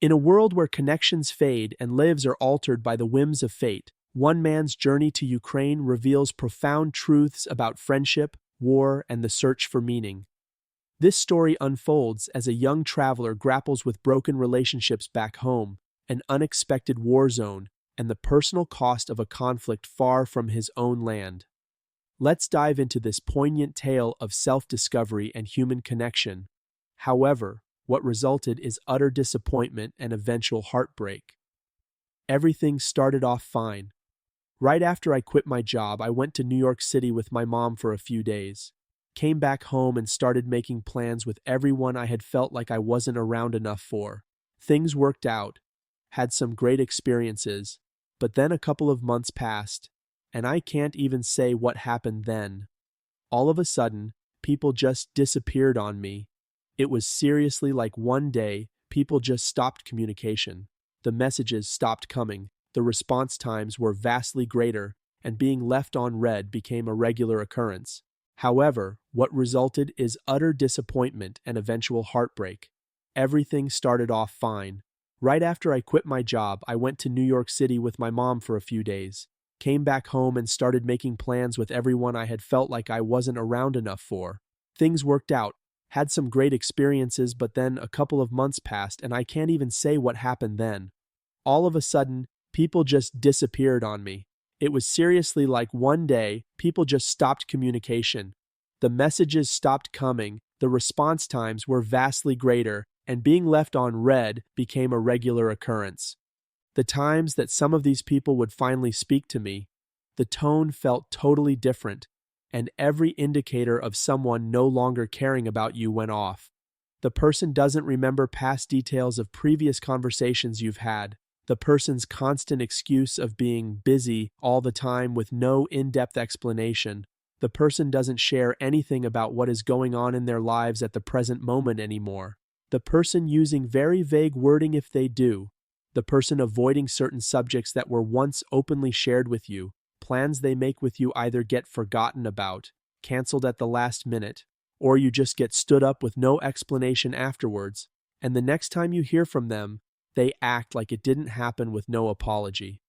In a world where connections fade and lives are altered by the whims of fate, one man's journey to Ukraine reveals profound truths about friendship, war, and the search for meaning. This story unfolds as a young traveler grapples with broken relationships back home, an unexpected war zone, and the personal cost of a conflict far from his own land. Let's dive into this poignant tale of self-discovery and human connection. However, what resulted is utter disappointment and eventual heartbreak. Everything started off fine. Right after I quit my job, I went to New York City with my mom for a few days. Came back home and started making plans with everyone I had felt like I wasn't around enough for. Things worked out, had some great experiences, but then a couple of months passed, and I can't even say what happened then. All of a sudden, people just disappeared on me. It was seriously like one day, people just stopped communication. The messages stopped coming, the response times were vastly greater, and being left on read became a regular occurrence. However, what resulted is utter disappointment and eventual heartbreak. Everything started off fine. Right after I quit my job, I went to New York City with my mom for a few days. Came back home and started making plans with everyone I had felt like I wasn't around enough for. Things worked out, had some great experiences, but then a couple of months passed and I can't even say what happened then. All of a sudden, people just disappeared on me. It was seriously like one day, people just stopped communication. The messages stopped coming, the response times were vastly greater, and being left on read became a regular occurrence. The times that some of these people would finally speak to me, the tone felt totally different, and every indicator of someone no longer caring about you went off. The person doesn't remember past details of previous conversations you've had. The person's constant excuse of being busy all the time with no in-depth explanation. The person doesn't share anything about what is going on in their lives at the present moment anymore. The person using very vague wording if they do. The person avoiding certain subjects that were once openly shared with you. Plans they make with you either get forgotten about, canceled at the last minute, or you just get stood up with no explanation afterwards, and the next time you hear from them, they act like it didn't happen with no apology.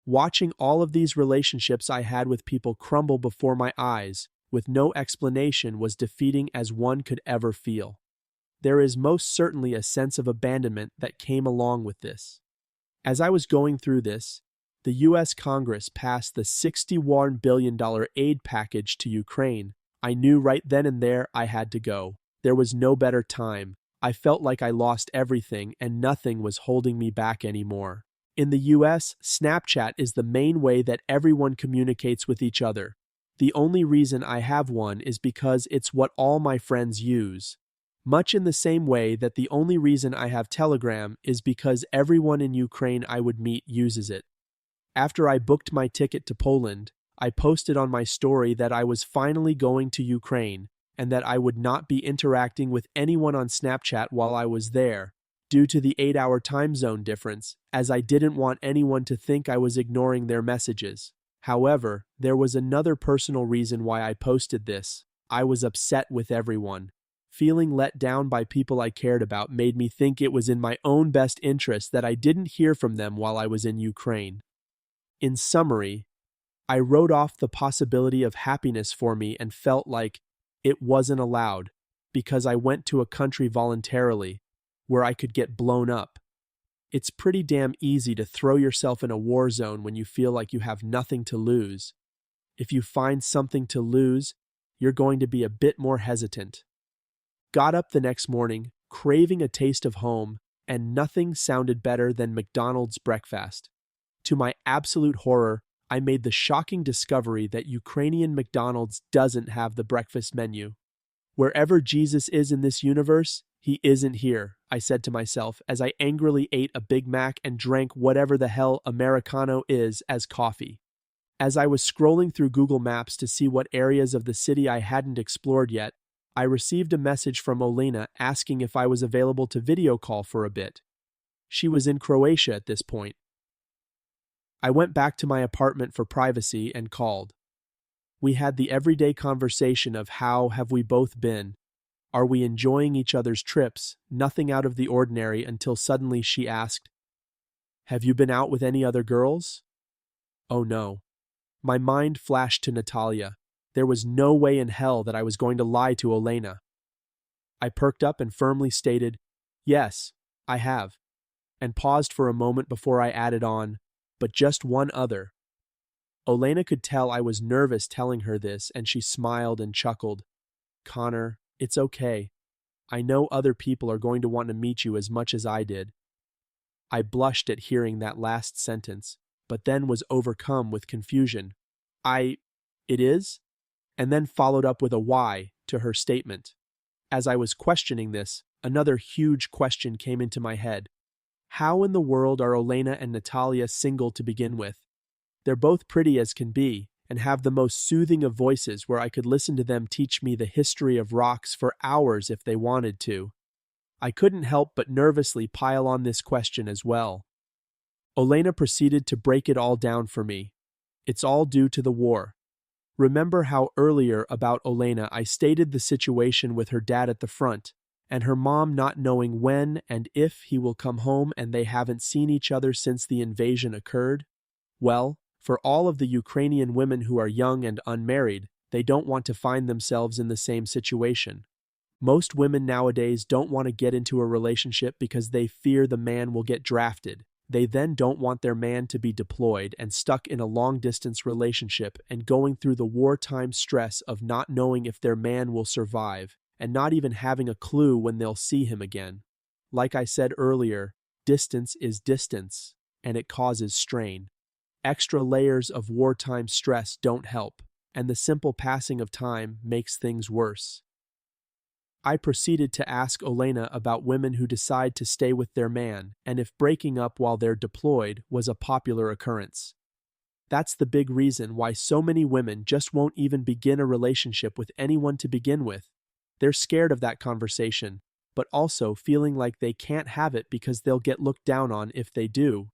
Watching all of these relationships I had with people crumble before my eyes, with no explanation, was defeating as one could ever feel. There is most certainly a sense of abandonment that came along with this. As I was going through this, the U.S. Congress passed the $61 billion aid package to Ukraine. I knew right then and there I had to go. There was no better time. I felt like I lost everything and nothing was holding me back anymore. In the US, Snapchat is the main way that everyone communicates with each other. The only reason I have one is because it's what all my friends use. Much in the same way that the only reason I have Telegram is because everyone in Ukraine I would meet uses it. After I booked my ticket to Poland, I posted on my story that I was finally going to Ukraine, and that I would not be interacting with anyone on Snapchat while I was there, due to the 8-hour time zone difference, as I didn't want anyone to think I was ignoring their messages. However, there was another personal reason why I posted this. I was upset with everyone. Feeling let down by people I cared about made me think it was in my own best interest that I didn't hear from them while I was in Ukraine. In summary, I wrote off the possibility of happiness for me and felt like it wasn't allowed, because I went to a country voluntarily, where I could get blown up. It's pretty damn easy to throw yourself in a war zone when you feel like you have nothing to lose. If you find something to lose, you're going to be a bit more hesitant. Got up the next morning, craving a taste of home, and nothing sounded better than McDonald's breakfast. To my absolute horror, I made the shocking discovery that Ukrainian McDonald's doesn't have the breakfast menu. Wherever Jesus is in this universe, he isn't here, I said to myself as I angrily ate a Big Mac and drank whatever the hell Americano is as coffee. As I was scrolling through Google Maps to see what areas of the city I hadn't explored yet, I received a message from Olena asking if I was available to video call for a bit. She was in Croatia at this point. I went back to my apartment for privacy and called. We had the everyday conversation of how have we both been. Are we enjoying each other's trips? Nothing out of the ordinary until suddenly she asked, "Have you been out with any other girls?" Oh no. My mind flashed to Natalia. There was no way in hell that I was going to lie to Olena. I perked up and firmly stated, "Yes, I have," and paused for a moment before I added on, "But just one other." Olena could tell I was nervous telling her this, and she smiled and chuckled. "Connor, it's okay. I know other people are going to want to meet you as much as I did." I blushed at hearing that last sentence, but then was overcome with confusion. It is? And then followed up with a why to her statement. As I was questioning this, another huge question came into my head. How in the world are Olena and Natalia single to begin with? They're both pretty as can be, and have the most soothing of voices where I could listen to them teach me the history of rocks for hours if they wanted to. I couldn't help but nervously pile on this question as well. Olena proceeded to break it all down for me. It's all due to the war. Remember how earlier about Olena I stated the situation with her dad at the front, and her mom not knowing when and if he will come home, and they haven't seen each other since the invasion occurred? Well, for all of the Ukrainian women who are young and unmarried, they don't want to find themselves in the same situation. Most women nowadays don't want to get into a relationship because they fear the man will get drafted. They then don't want their man to be deployed and stuck in a long-distance relationship and going through the wartime stress of not knowing if their man will survive and not even having a clue when they'll see him again. Like I said earlier, distance is distance, and it causes strain. Extra layers of wartime stress don't help, and the simple passing of time makes things worse. I proceeded to ask Olena about women who decide to stay with their man and if breaking up while they're deployed was a popular occurrence. That's the big reason why so many women just won't even begin a relationship with anyone to begin with. They're scared of that conversation, but also feeling like they can't have it because they'll get looked down on if they do.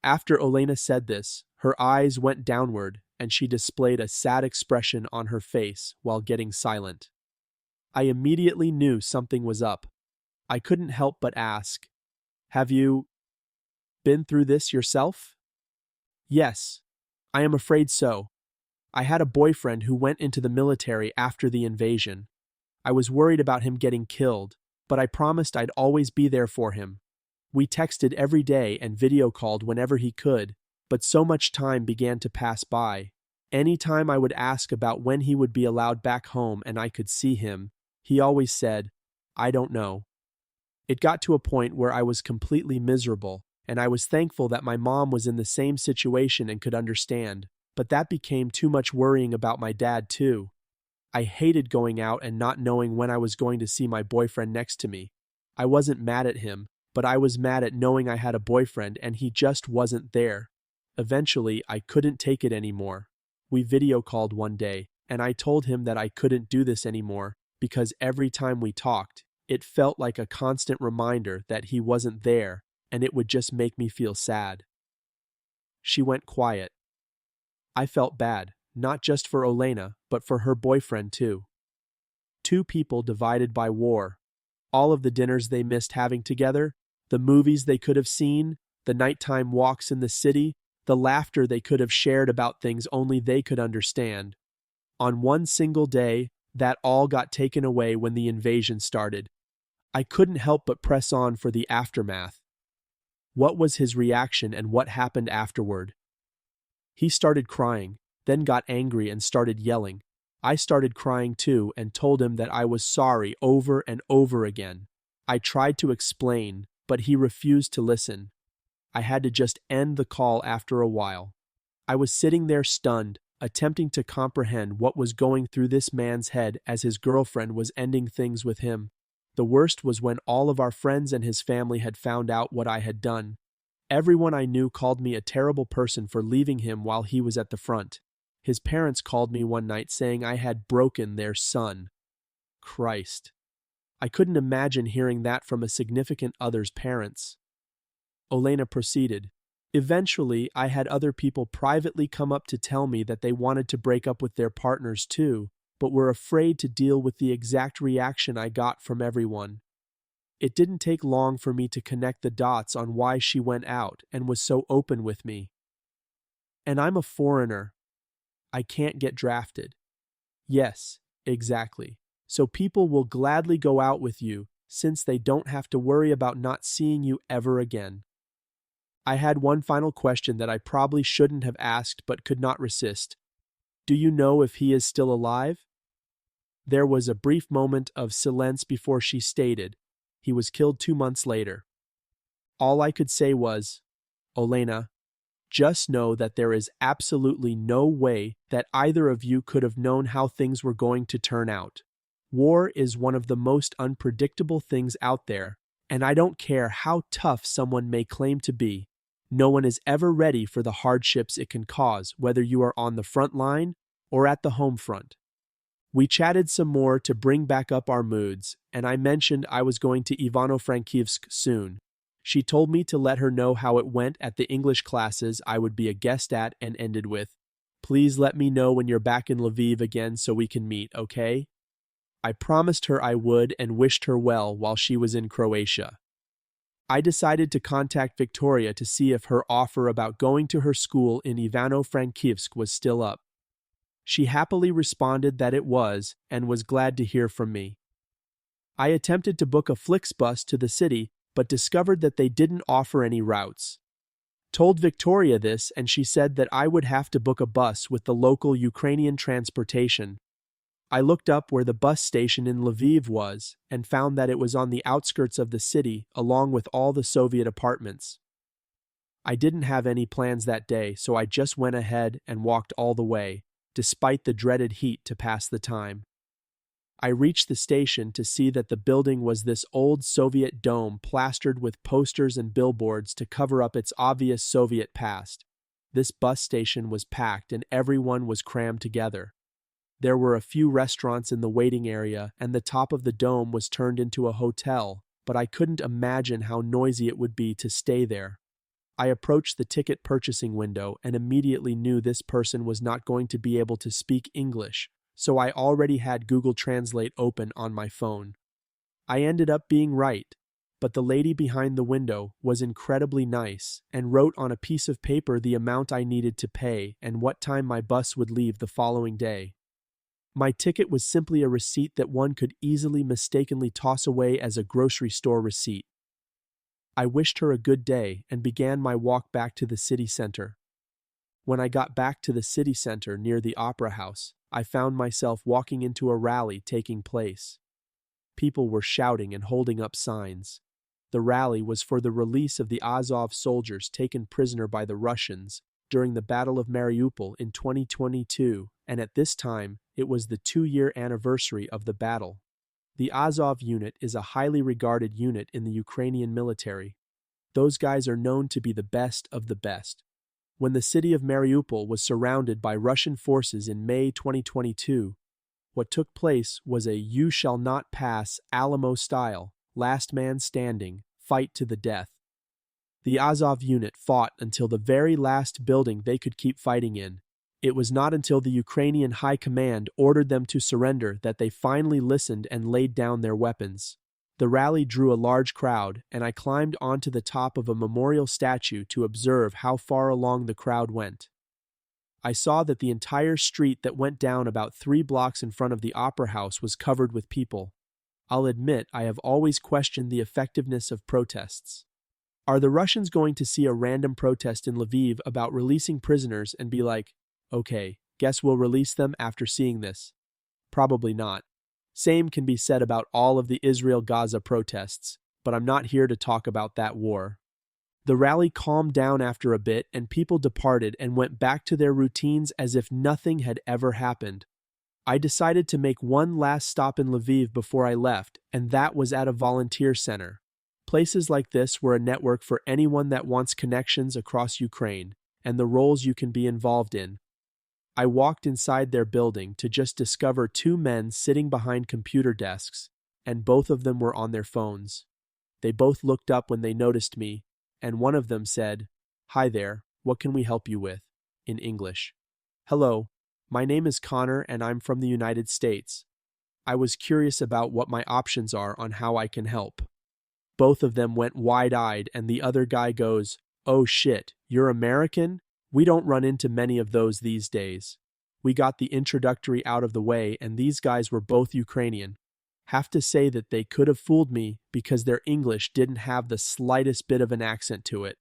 After Olena said this, her eyes went downward and she displayed a sad expression on her face while getting silent. I immediately knew something was up. I couldn't help but ask, "Have you been through this yourself?" "Yes, I am afraid so. I had a boyfriend who went into the military after the invasion. I was worried about him getting killed, but I promised I'd always be there for him. We texted every day and video called whenever he could, but so much time began to pass by. Any time I would ask about when he would be allowed back home and I could see him, he always said, 'I don't know.' It got to a point where I was completely miserable, and I was thankful that my mom was in the same situation and could understand, but that became too much worrying about my dad too. I hated going out and not knowing when I was going to see my boyfriend next to me. I wasn't mad at him, but I was mad at knowing I had a boyfriend and he just wasn't there. Eventually, I couldn't take it anymore. We video called one day, and I told him that I couldn't do this anymore, because every time we talked, it felt like a constant reminder that he wasn't there, and it would just make me feel sad." She went quiet. I felt bad, not just for Olena, but for her boyfriend too. Two people divided by war. All of the dinners they missed having together, the movies they could have seen, the nighttime walks in the city, the laughter they could have shared about things only they could understand. On one single day, that all got taken away when the invasion started. I couldn't help but press on for the aftermath. What was his reaction and what happened afterward? He started crying, then got angry and started yelling. I started crying too and told him that I was sorry over and over again. I tried to explain, but he refused to listen. I had to just end the call after a while. I was sitting there stunned, attempting to comprehend what was going through this man's head as his girlfriend was ending things with him. The worst was when all of our friends and his family had found out what I had done. Everyone I knew called me a terrible person for leaving him while he was at the front. His parents called me one night saying I had broken their son. Christ. I couldn't imagine hearing that from a significant other's parents. Olena proceeded. Eventually, I had other people privately come up to tell me that they wanted to break up with their partners too, but were afraid to deal with the exact reaction I got from everyone. It didn't take long for me to connect the dots on why she went out and was so open with me. And I'm a foreigner. I can't get drafted. Yes, exactly. So people will gladly go out with you since they don't have to worry about not seeing you ever again. I had one final question that I probably shouldn't have asked but could not resist. Do you know if he is still alive? There was a brief moment of silence before she stated, he was killed 2 months later. All I could say was, Olena, just know that there is absolutely no way that either of you could have known how things were going to turn out. War is one of the most unpredictable things out there, and I don't care how tough someone may claim to be. No one is ever ready for the hardships it can cause, whether you are on the front line or at the home front. We chatted some more to bring back up our moods, and I mentioned I was going to Ivano-Frankivsk soon. She told me to let her know how it went at the English classes I would be a guest at, and ended with, "Please let me know when you're back in Lviv again so we can meet, okay?" I promised her I would and wished her well while she was in Croatia. I decided to contact Victoria to see if her offer about going to her school in Ivano-Frankivsk was still up. She happily responded that it was and was glad to hear from me. I attempted to book a Flixbus to the city, but discovered that they didn't offer any routes. Told Victoria this, and she said that I would have to book a bus with the local Ukrainian transportation. I looked up where the bus station in Lviv was and found that it was on the outskirts of the city along with all the Soviet apartments. I didn't have any plans that day, so I just went ahead and walked all the way, despite the dreaded heat, to pass the time. I reached the station to see that the building was this old Soviet dome plastered with posters and billboards to cover up its obvious Soviet past. This bus station was packed and everyone was crammed together. There were a few restaurants in the waiting area, and the top of the dome was turned into a hotel, but I couldn't imagine how noisy it would be to stay there. I approached the ticket purchasing window and immediately knew this person was not going to be able to speak English, so I already had Google Translate open on my phone. I ended up being right, but the lady behind the window was incredibly nice and wrote on a piece of paper the amount I needed to pay and what time my bus would leave the following day. My ticket was simply a receipt that one could easily mistakenly toss away as a grocery store receipt. I wished her a good day and began my walk back to the city center. When I got back to the city center near the Opera House, I found myself walking into a rally taking place. People were shouting and holding up signs. The rally was for the release of the Azov soldiers taken prisoner by the Russians during the Battle of Mariupol in 2022, and at this time, it was the 2-year anniversary of the battle. The Azov unit is a highly regarded unit in the Ukrainian military. Those guys are known to be the best of the best. When the city of Mariupol was surrounded by Russian forces in May 2022, what took place was a "you shall not pass" Alamo-style, last man standing, fight to the death. The Azov unit fought until the very last building they could keep fighting in. It was not until the Ukrainian High Command ordered them to surrender that they finally listened and laid down their weapons. The rally drew a large crowd, and I climbed onto the top of a memorial statue to observe how far along the crowd went. I saw that the entire street that went down about 3 blocks in front of the Opera House was covered with people. I'll admit I have always questioned the effectiveness of protests. Are the Russians going to see a random protest in Lviv about releasing prisoners and be like, okay, guess we'll release them after seeing this? Probably not. Same can be said about all of the Israel-Gaza protests, but I'm not here to talk about that war. The rally calmed down after a bit and people departed and went back to their routines as if nothing had ever happened. I decided to make one last stop in Lviv before I left, and that was at a volunteer center. Places like this were a network for anyone that wants connections across Ukraine and the roles you can be involved in. I walked inside their building to just discover 2 men sitting behind computer desks, and both of them were on their phones. They both looked up when they noticed me, and one of them said, "Hi there, what can we help you with?" in English. "Hello, My name is Connor and I'm from the United States. I was curious about what my options are on how I can help. Both of them went wide-eyed and the other guy goes, "Oh shit, you're American? We don't run into many of those these days." We got the introductory out of the way and these guys were both Ukrainian. Have to say that they could have fooled me because their English didn't have the slightest bit of an accent to it.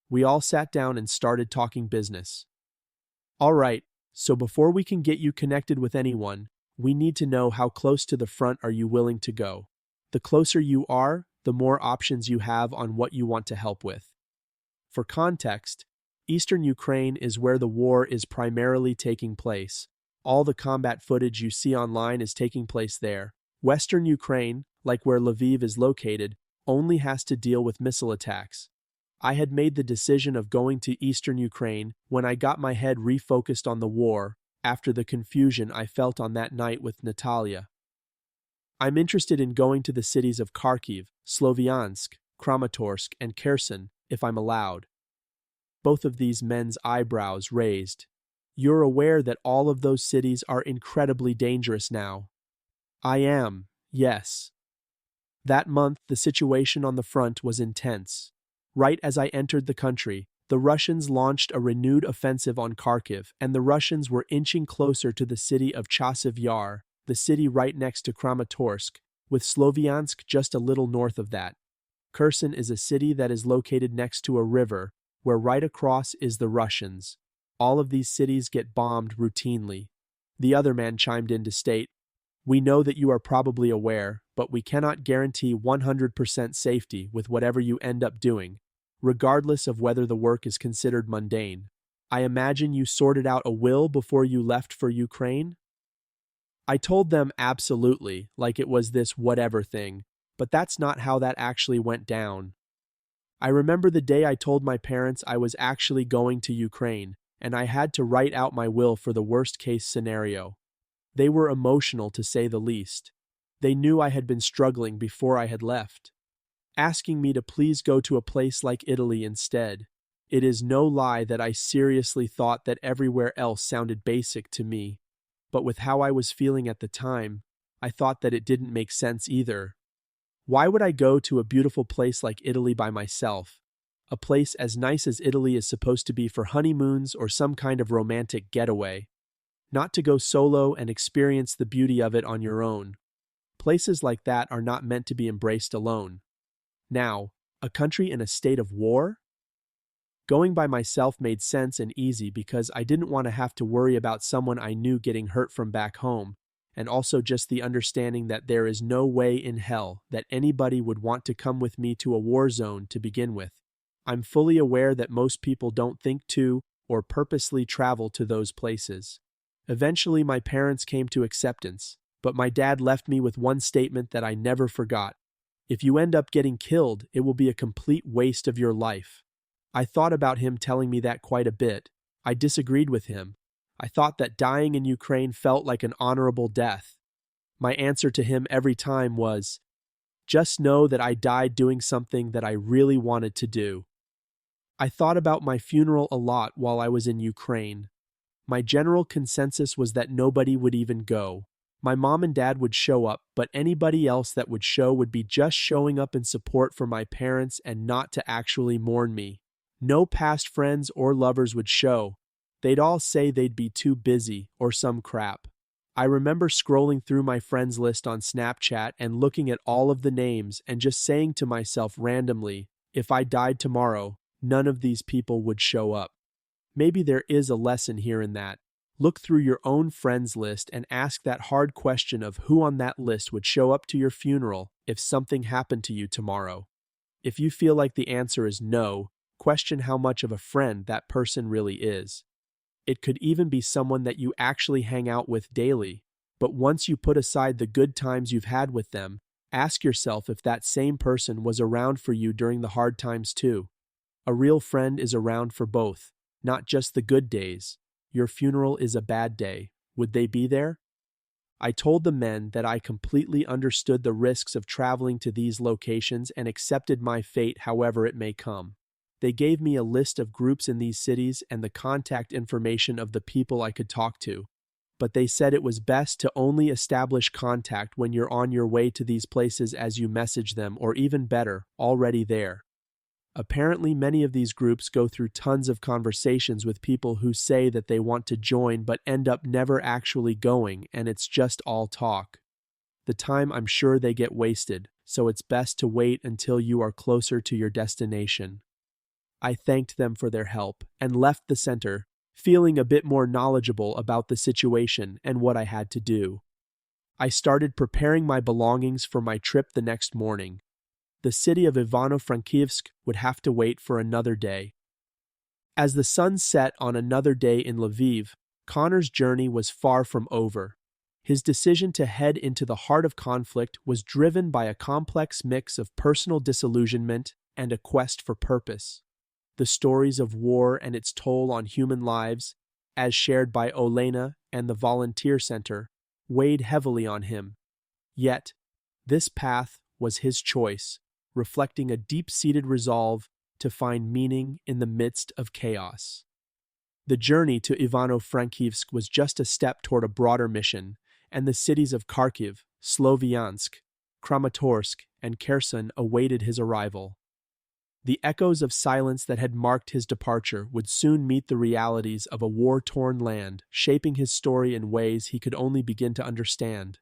We all sat down and started talking business. All right, so before we can get you connected with anyone, we need to know how close to the front are you willing to go. The closer you are, the more options you have on what you want to help with. For context, Eastern Ukraine is where the war is primarily taking place. All the combat footage you see online is taking place there. Western Ukraine, like where Lviv is located, only has to deal with missile attacks. I had made the decision of going to Eastern Ukraine when I got my head refocused on the war after the confusion I felt on that night with Natalia. I'm interested in going to the cities of Kharkiv, Sloviansk, Kramatorsk, and Kherson, if I'm allowed. Both of these men's eyebrows raised. You're aware that all of those cities are incredibly dangerous now. I am, yes. That month, the situation on the front was intense. Right as I entered the country, the Russians launched a renewed offensive on Kharkiv, and the Russians were inching closer to the city of Chasiv Yar, the city right next to Kramatorsk, with Sloviansk just a little north of that. Kherson is a city that is located next to a river, where right across is the Russians. All of these cities get bombed routinely. The other man chimed in to state, "We know that you are probably aware, but we cannot guarantee 100% safety with whatever you end up doing, regardless of whether the work is considered mundane. I imagine you sorted out a will before you left for Ukraine?" I told them absolutely, like it was this whatever thing, but that's not how that actually went down. I remember the day I told my parents I was actually going to Ukraine, and I had to write out my will for the worst-case scenario. They were emotional, to say the least. They knew I had been struggling before I had left, asking me to please go to a place like Italy instead. It is no lie that I seriously thought that everywhere else sounded basic to me, but with how I was feeling at the time, I thought that it didn't make sense either. Why would I go to a beautiful place like Italy by myself? A place as nice as Italy is supposed to be for honeymoons or some kind of romantic getaway. Not to go solo and experience the beauty of it on your own. Places like that are not meant to be embraced alone. Now, a country in a state of war? Going by myself made sense and easy because I didn't want to have to worry about someone I knew getting hurt from back home, and also just the understanding that there is no way in hell that anybody would want to come with me to a war zone to begin with. I'm fully aware that most people don't think to or purposely travel to those places. Eventually, my parents came to acceptance, but my dad left me with one statement that I never forgot. If you end up getting killed, it will be a complete waste of your life. I thought about him telling me that quite a bit. I disagreed with him. I thought that dying in Ukraine felt like an honorable death. My answer to him every time was, just know that I died doing something that I really wanted to do. I thought about my funeral a lot while I was in Ukraine. My general consensus was that nobody would even go. My mom and dad would show up, but anybody else that would show would be just showing up in support for my parents and not to actually mourn me. No past friends or lovers would show. They'd all say they'd be too busy or some crap. I remember scrolling through my friends list on Snapchat and looking at all of the names and just saying to myself randomly, if I died tomorrow, none of these people would show up. Maybe there is a lesson here in that. Look through your own friends list and ask that hard question of who on that list would show up to your funeral if something happened to you tomorrow. If you feel like the answer is no, question how much of a friend that person really is. It could even be someone that you actually hang out with daily, but once you put aside the good times you've had with them, ask yourself if that same person was around for you during the hard times too. A real friend is around for both, not just the good days. Your funeral is a bad day. Would they be there? I told the men that I completely understood the risks of traveling to these locations and accepted my fate however it may come. They gave me a list of groups in these cities and the contact information of the people I could talk to. but they said it was best to only establish contact when you're on your way to these places as you message them, or even better, already there. Apparently, many of these groups go through tons of conversations with people who say that they want to join but end up never actually going, and it's just all talk. The time, I'm sure they get wasted, so it's best to wait until you are closer to your destination. I thanked them for their help and left the center, feeling a bit more knowledgeable about the situation and what I had to do. I started preparing my belongings for my trip the next morning. The city of Ivano-Frankivsk would have to wait for another day. As the sun set on another day in Lviv, Connor's journey was far from over. His decision to head into the heart of conflict was driven by a complex mix of personal disillusionment and a quest for purpose. The stories of war and its toll on human lives, as shared by Olena and the Volunteer Center, weighed heavily on him. Yet, this path was his choice, reflecting a deep-seated resolve to find meaning in the midst of chaos. The journey to Ivano-Frankivsk was just a step toward a broader mission, and the cities of Kharkiv, Sloviansk, Kramatorsk, and Kherson awaited his arrival. The echoes of silence that had marked his departure would soon meet the realities of a war-torn land, shaping his story in ways he could only begin to understand.